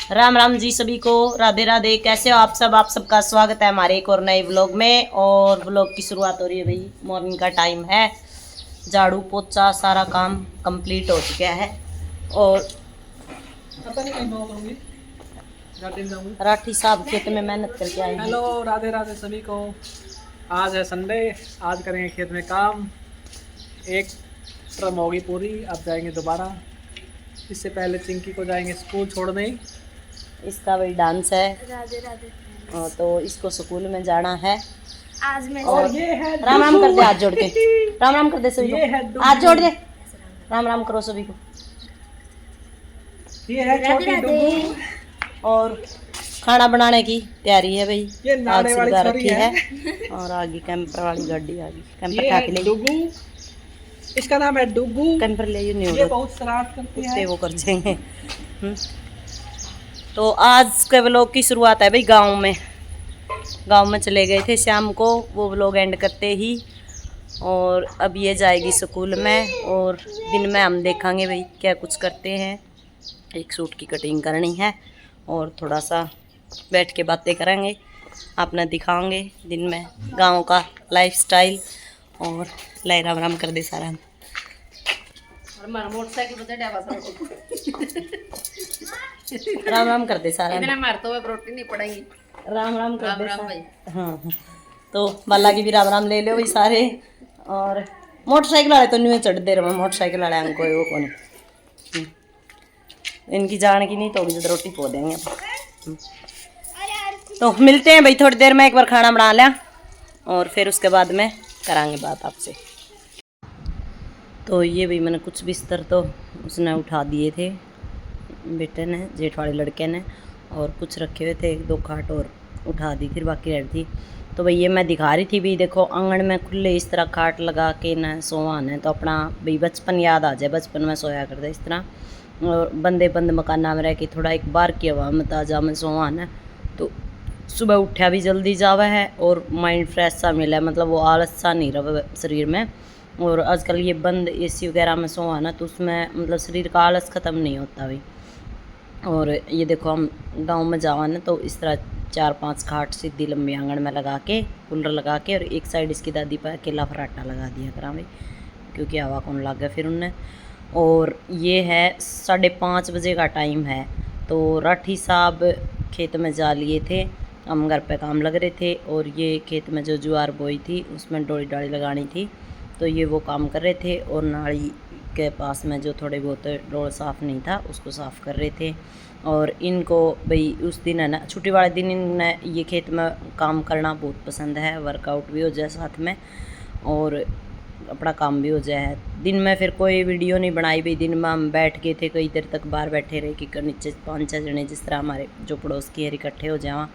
राम राम जी सभी को, राधे राधे। कैसे हो आप सब? आप सबका स्वागत है हमारे एक और नए व्लॉग में। और व्लॉग की शुरुआत हो रही है भाई। मॉर्निंग का टाइम है, झाड़ू पोछा सारा काम कंप्लीट हो चुका है। और राठी साहब खेत में मेहनत करके आए हैं। हेलो, राधे राधे सभी को। आज है संडे, आज करेंगे खेत में काम। एक ट्रम होगी पूरी, अब जाएंगे दोबारा। इससे पहले चिंकी को जाएंगे स्कूल छोड़ने। इसका वही डांस है। राधे राधे। तो इसको स्कूल में जाना है। आज मैं और ये है राम राम कर दे हाथ जोड़ के। राम राम कर दे सभी ये है को, हाथ जोड़ दे। राम राम करो सभी को। ये है छोटी डुगू। और खाना बनाने की तैयारी है भाई। ये आग नाने वाली सुलगा छोरी रखी है। है। और आगे कैंपर वाली गाड़ी आ गई। कैंपर ये उठा के है ले, डुगू, इसका नाम है डुगू। कैंपर ले नहीं ये होगा, बहुत शरारत करती कुत्ते है। वो कर जाएंगे। तो आज के व्लॉग की शुरुआत है भाई गांव में। गांव में चले गए थे शाम को, वो व्लॉग एंड करते ही। और अब ये जाएगी स्कूल में। और दिन में हम देखेंगे भाई क्या कुछ करते हैं। एक सूट की कटिंग करनी है और थोड़ा सा बैठ के बातें करेंगे, अपना दिखाएंगे दिन में गांव का लाइफस्टाइल। और लाई राम राम कर दे सारा। राम राम कर दे सारा। रोटी नहीं पड़ेगी। राम राम कर दे राम सारा। भाई। हाँ, तो बाला की भी राम राम ले लो भाई सारे। और मोटरसाइकिल वाले तो नहीं चढ़ दे रहे, मोटरसाइकिल वाले हमको वो कौन इनकी जान की नहीं तो होगी तो रोटी पो देंगे। तो मिलते हैं भाई थोड़ी देर में, एक बार खाना बना लिया और फिर उसके बाद में करांगे बात आपसे। तो ये भाई मैंने कुछ बिस्तर तो उसने उठा दिए थे बेटे ने, जेठ वाले लड़के ने। और कुछ रखे हुए थे, एक दो खाट और उठा दी थी, बाकी रह थी। तो भाई ये मैं दिखा रही थी भी, देखो आंगन में खुले इस तरह खाट लगा के न सोवान है। तो अपना भाई बचपन याद आ जाए, बचपन में सोया करते इस तरह। और बंदे बंद मकाना में रह के थोड़ा एक बार की हवा में ताजा में सोवान है। तो सुबह उठा भी जल्दी जावा है और माइंड फ्रेश सा मिला है, मतलब वो आलस सा नहीं रहा शरीर में। और आजकल ये बंद एसी वगैरह में सोवा ना, तो उसमें मतलब शरीर का आलस ख़त्म नहीं होता भाई। और ये देखो हम गांव में जावा ना, तो इस तरह 4-5 खाट सीधी लंबी आंगन में लगा के, कूलर लगा के, और एक साइड इसकी दादी पर अकेला फराटा लगा दिया करा भाई, क्योंकि हवा कौन लग गया फिर उनने। और ये है 5:30 बजे का टाइम है। तो राठी साहब खेत में जा लिए थे, हम घर पे काम लग रहे थे। और ये खेत में जो ज्वार बोई थी उसमें डोली डाली लगानी थी, तो ये वो काम कर रहे थे। और नाली के पास में जो थोड़े बहुत डोल साफ़ नहीं था उसको साफ़ कर रहे थे। और इनको भाई उस दिन है ना, छुट्टी वाले दिन इन्हें ये खेत में काम करना बहुत पसंद है, वर्कआउट भी हो जाए साथ में और अपना काम भी हो जाए। दिन में फिर कोई वीडियो नहीं बनाई भाई, दिन में हम बैठ गए थे, कई देर तक बाहर बैठे रहे कि नीचे 5-6 जने जिस तरह हमारे जो पड़ोस की है इकट्ठे हो जावा।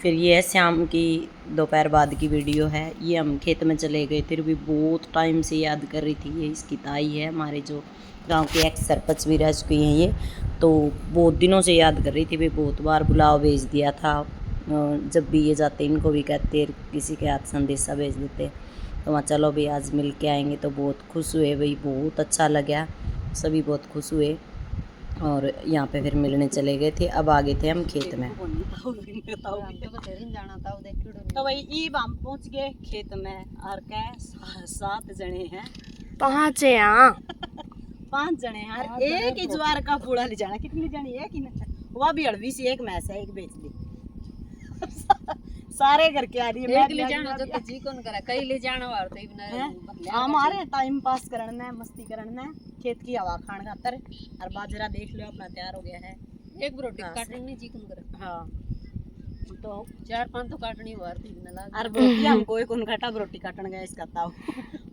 फिर ये है शाम की दोपहर बाद की वीडियो है। ये हम खेत में चले गए थे, भी बहुत टाइम से याद कर रही थी। ये इसकी ताई है, हमारे जो गांव के एक्स सरपंच भी रह चुकी हैं ये, तो बहुत दिनों से याद कर रही थी भी। बहुत बार बुलाव भेज दिया था, जब भी ये जाते इनको भी कहते किसी के हाथ संदेशा भेज देते। तो वहाँ चलो भाई आज मिल के आएंगे, तो बहुत खुश हुए भाई, बहुत अच्छा लगा, सभी बहुत खुश हुए। और यहाँ पे फिर मिलने चले गए थे। अब आ गए थे हम खेत में। तो भाई ईब हम पहुँच गए खेत में, और क्या 7 जने हैं। 5 है यहाँ। 5 जने हैं यार, एक ही ज्वार का पूड़ा ले जाना। कितनी जनी है कि वह भी अड़वी सी, एक मैस है, एक बेच दी। सारे घर के आ रही है, ले जाना तो जी कौन करा, कई ले जाना वार तो इबन हमारे टाइम पास करना है, मस्ती करना है, खेत की हवा खान खातर। और बाजरा देख लो अपना तैयार हो गया है। एक रोटी काटनी जी कौन करा। हां तो 4-5 तो काटनी वार थी इबन लाग। और रोटी हमको एक उन घटा रोटी काटन गया इसका ताऊ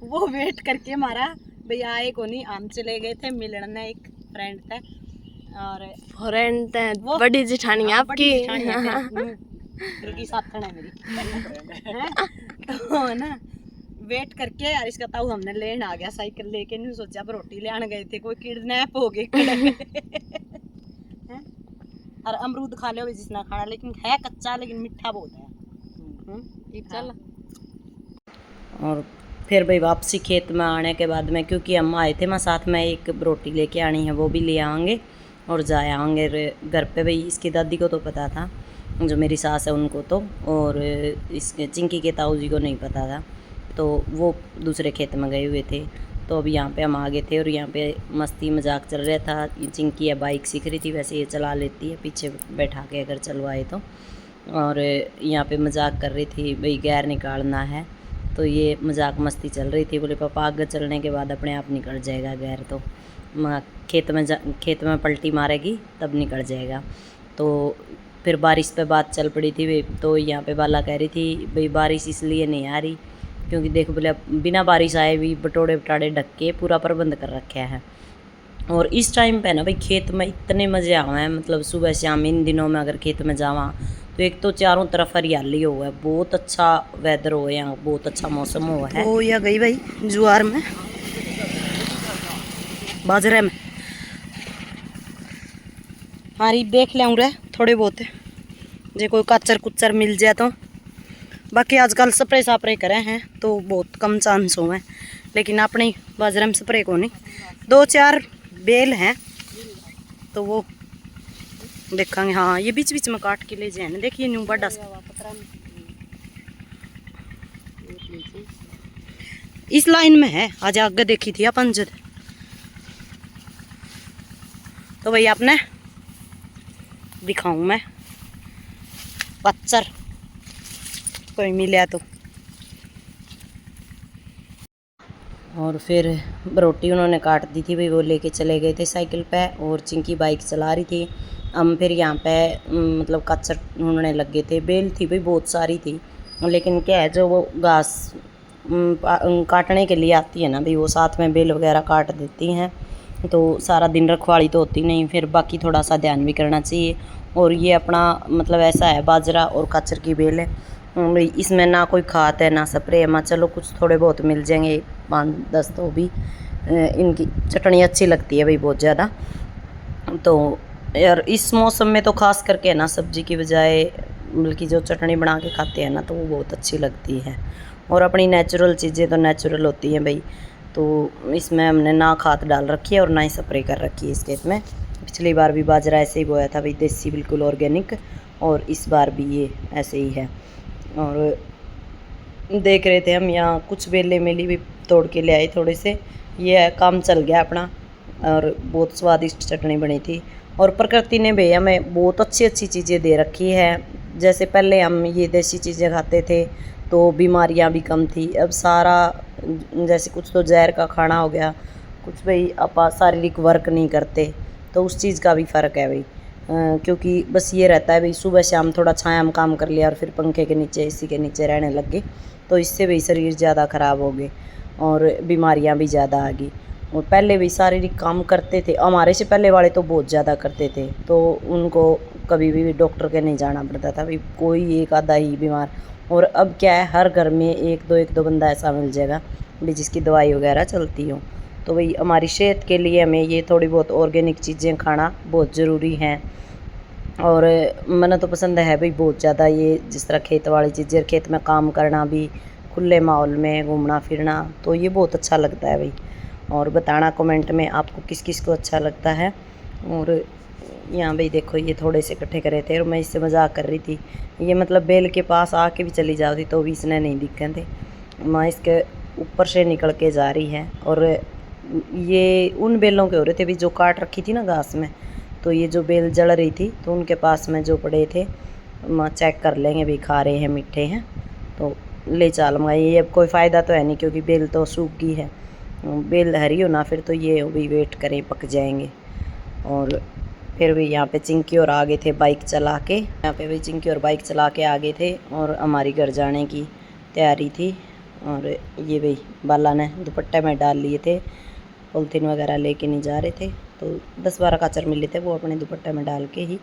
वो वेट करके मारा भैया आए को नहीं। हम चले गए थे मिलने, एक फ्रेंड थे। और फ्रेंड है बड़ी जेठानी आपकी। की साथन है मेरी तो ना वेट करके यार इसका ताऊ हमने लेन आ गया साइकिल लेके। नहीं सोचा अब रोटी ले आने गए थे, कोई किडनैप हो गए और अमरूद खा लो जिसना खाना, लेकिन है कच्चा लेकिन मीठा बहुत है। चल और फिर भाई वापसी खेत में आने के बाद में, क्योंकि हम आए थे मैं साथ में, एक रोटी लेके आनी है वो भी ले आएंगे। और जाए आएंगे घर पे। भाई इसकी दादी को तो पता था, जो मेरी सास है उनको तो, और इसके चिंकी के ताऊ जी को नहीं पता था, तो वो दूसरे खेत में गए हुए थे। तो अभी यहाँ पे हम आ गए थे और यहाँ पे मस्ती मजाक चल रहा था। चिंकी है बाइक सीख रही थी, वैसे ये चला लेती है पीछे बैठा के अगर चलवाए तो। और यहाँ पे मजाक कर रही थी, भाई गैर निकालना है, तो ये मजाक मस्ती चल रही थी। बोले पापा आगे चलने के बाद अपने आप निकल जाएगा गैर, तो खेत में पलटी मारेगी तब निकल जाएगा। तो फिर बारिश पे बात चल पड़ी थी भाई। तो यहाँ पे बाला कह रही थी भाई बारिश इसलिए नहीं आ रही क्योंकि देखो बोले बिना बारिश आए भी बटोड़े बटाड़े ढक के पूरा प्रबंध कर रखा है। और इस टाइम पे ना भाई खेत में इतने मज़े आवे हैं, मतलब सुबह शाम इन दिनों में अगर खेत में जावा तो एक तो चारों तरफ हरियाली हुआ है, बहुत अच्छा वेदर हुआ है यहाँ, बहुत अच्छा मौसम हुआ है। ओ या गई भाई जुआर में बाजरे में हारी देख ले रहे थोड़े बहुत जे कोई कच्चर कुच्चर मिल जाए तो। बाकी आजकल स्प्रे साप्रे करे हैं तो बहुत कम चांस हुए हैं, लेकिन अपनी बाजरे में स्प्रे को नहीं। 2-4 बेल हैं तो वो देखेंगे। हाँ ये बीच बीच में काट के ले जाए ना, देखिए न्यू बड़ा इस लाइन में है। आज आगे देखी थी अपन जब, तो भाई आपने दिखाऊं मैं पच्चर कोई मिला तो। और फिर रोटी उन्होंने काट दी थी भाई, वो लेके चले गए थे साइकिल पे, और चिंकी बाइक चला रही थी। हम फिर यहाँ पे मतलब कच्चर ढूंढने लगे थे। बेल थी भाई बहुत सारी थी, लेकिन क्या है जो वो घास काटने के लिए आती है ना भाई, वो साथ में बेल वगैरह काट देती हैं, तो सारा दिन रखवाली तो होती नहीं, फिर बाकी थोड़ा सा ध्यान भी करना चाहिए। और ये अपना मतलब ऐसा है बाजरा और कच्चर की बेल है, इसमें ना कोई खाद है ना स्प्रे है। मैं चलो कुछ थोड़े बहुत मिल जाएंगे 5-10, तो भी इनकी चटनी अच्छी लगती है भाई बहुत ज़्यादा। तो यार इस मौसम में तो ख़ास करके ना सब्जी की बजाय बल्कि जो चटनी बना के खाते हैं ना तो वो बहुत अच्छी लगती है। और अपनी नेचुरल चीज़ें तो नेचुरल होती हैं भाई, तो इसमें हमने ना खाद डाल रखी है और ना ही स्प्रे कर रखी है इस खेत में। पिछली बार भी बाजरा ऐसे ही बोया था भाई, देसी बिल्कुल ऑर्गेनिक, और इस बार भी ये ऐसे ही है। और देख रहे थे हम यहाँ कुछ बेले मिली भी तोड़ के ले आए थोड़े से, ये काम चल गया अपना। और बहुत स्वादिष्ट चटनी बनी थी। और प्रकृति ने भैया हमें बहुत अच्छी अच्छी चीज़ें दे रखी है। जैसे पहले हम ये देसी चीज़ें खाते थे तो बीमारियां भी कम थी, अब सारा जैसे कुछ तो जहर का खाना हो गया, कुछ भाई अपा शारीरिक वर्क नहीं करते, तो उस चीज़ का भी फ़र्क है भाई। क्योंकि बस ये रहता है भाई सुबह शाम थोड़ा छाया में काम कर लिया और फिर पंखे के नीचे एसी के नीचे रहने लग गए, तो इससे भी शरीर ज़्यादा ख़राब हो गए और बीमारियां भी ज़्यादा आ गई। और पहले भी शारीरिक काम करते थे, हमारे से पहले वाले तो बहुत ज़्यादा करते थे, तो उनको कभी भी डॉक्टर के नहीं जाना पड़ता था भाई, कोई एक आधा ही बीमार। और अब क्या है हर घर में एक दो बंदा ऐसा मिल जाएगा भाई जिसकी दवाई वगैरह चलती हो। तो भाई हमारी सेहत के लिए हमें ये थोड़ी बहुत ऑर्गेनिक चीज़ें खाना बहुत ज़रूरी है। और मैंने तो पसंद है भाई बहुत ज़्यादा ये, जिस तरह खेत वाली चीज़ें, खेत में काम करना भी, खुले माहौल में घूमना फिरना, तो ये बहुत अच्छा लगता है भाई। और बताना कमेंट में आपको किस किस को अच्छा लगता है। और यहाँ भाई देखो ये थोड़े से इकट्ठे करे थे और मैं इससे मजाक कर रही थी, ये मतलब बेल के पास आके भी चली जाती तो भी इसने नहीं दिखे थे। माँ इसके ऊपर से निकल के जा रही है। और ये उन बेलों के हो रहे थे भी जो काट रखी थी ना घास में, तो ये जो बेल जल रही थी तो उनके पास में जो पड़े थे माँ चेक कर लेंगे भी खा रहे हैं मीठे हैं तो ले चलूँगा। ये अब कोई फ़ायदा तो है नहीं क्योंकि बेल तो सूख गई है, बेल हरी हो ना फिर तो ये भी वेट करें पक जाएंगे। और फिर भी यहाँ पे चिंकी और आगे थे बाइक चला के, यहाँ पे भी चिंकी और बाइक चला के आगे थे और हमारी घर जाने की तैयारी थी। और ये भाई बाला ने दुपट्टे में डाल लिए थे, पॉलिथीन वगैरह लेके नहीं जा रहे थे, तो 10-12 काचर मिले थे वो अपने दुपट्टे में डाल के ही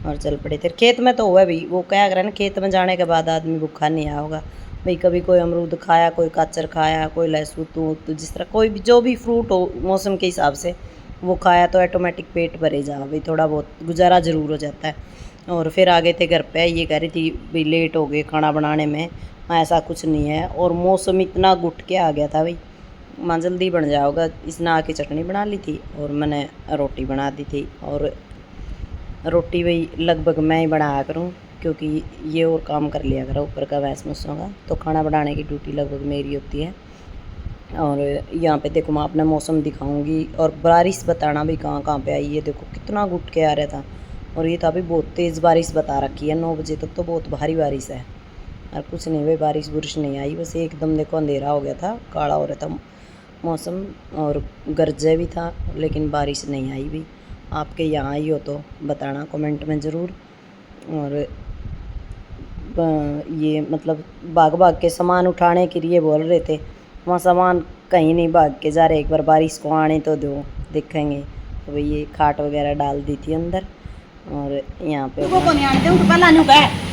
और चल पड़े थे। खेत में तो हुआ भी वो क्या करें ना, खेत में जाने के बाद आदमी भूखा नहीं आया होगा भाई, कभी कोई अमरूद खाया, कोई काचर खाया, कोई लहसुन, तो जिस तरह कोई भी जो भी फ्रूट हो मौसम के हिसाब से वो खाया तो ऑटोमेटिक पेट भरे जा भाई, थोड़ा बहुत गुजारा ज़रूर हो जाता है। और फिर आगे थे घर पे, ये कह रही थी भाई लेट हो गए खाना बनाने में, ऐसा कुछ नहीं है। और मौसम इतना घुट के आ गया था भाई, माँ जल्दी बन जाओगा। इसने आके चटनी बना ली थी और मैंने रोटी बना दी थी। और रोटी वही लगभग मैं ही बनाया करूँ क्योंकि ये और काम कर लिया करा ऊपर का वैस मुस्सों का, तो खाना बनाने की ड्यूटी लगभग मेरी होती है। और यहाँ पे देखो मैं अपना मौसम दिखाऊंगी और बारिश बताना भी कहाँ कहाँ पे आई है। देखो कितना घुट के आ रहा था और ये था भी बहुत तेज़ बारिश बता रखी है, 9 बजे तक तो बहुत भारी बारिश है। और कुछ नहीं भाई, बारिश बुरिश नहीं आई, बस एकदम देखो अंधेरा हो गया था, काला हो रहा था मौसम और गरजे भी था, लेकिन बारिश नहीं आई भी। आपके यहाँ आई हो तो बताना कमेंट में ज़रूर। और ये मतलब भाग के सामान उठाने के लिए बोल रहे थे, वहाँ सामान कहीं नहीं भाग के जा रहे, एक बार बारिश को आने तो दो देखेंगे। तो भाई ये खाट वगैरह डाल दी थी अंदर और यहाँ पे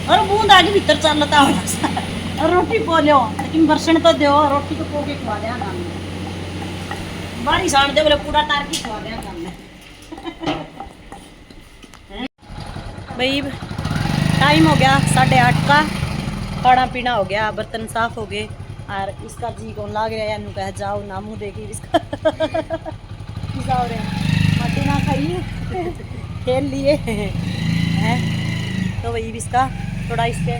और बूंद आगे भीतर चलता और रोटी पो लो, लेकिन बर्तन तो दो, रोटी तो पो के खवा दिया काम में, बारिश आने दे बोले पूरा तार की खवा दिया काम में। भाई टाइम हो गया 8:30 का, खाना पीना हो गया, बर्तन साफ हो गए और इसका जी कौन लाग रहा है, कह जाओ ना मुँह देखी इसका माटी ना खाइए खेल लिए हैं। तो वही इसका थोड़ा इसके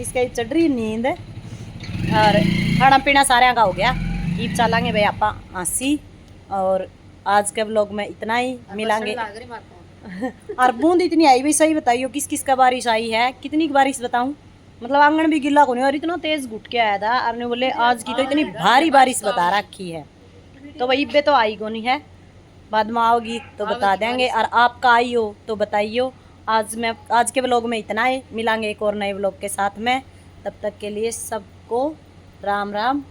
इसके चढ़ रही नींद और खाना पीना सारे का हो गया। ईब चलेंगे भाई आप आसी और आज के व्लॉग में इतना ही, मिलेंगे। और बूंद इतनी आई भाई, सही बताइयो किस किस का बारिश आई है, कितनी बारिश बताऊं, मतलब आंगन भी गिल्ला को नहीं और इतना तेज घुट के आया था। और ने बोले आज की तो इतनी भारी बारिश बता रखी है, तो वही बे तो आई को नहीं है, बाद में आओगी तो बता देंगे। और आपका आई हो तो बताइयो। आज के व्लॉग में इतना ही, मिलेंगे एक और नए व्लॉग के साथ में, तब तक के लिए सबको राम राम।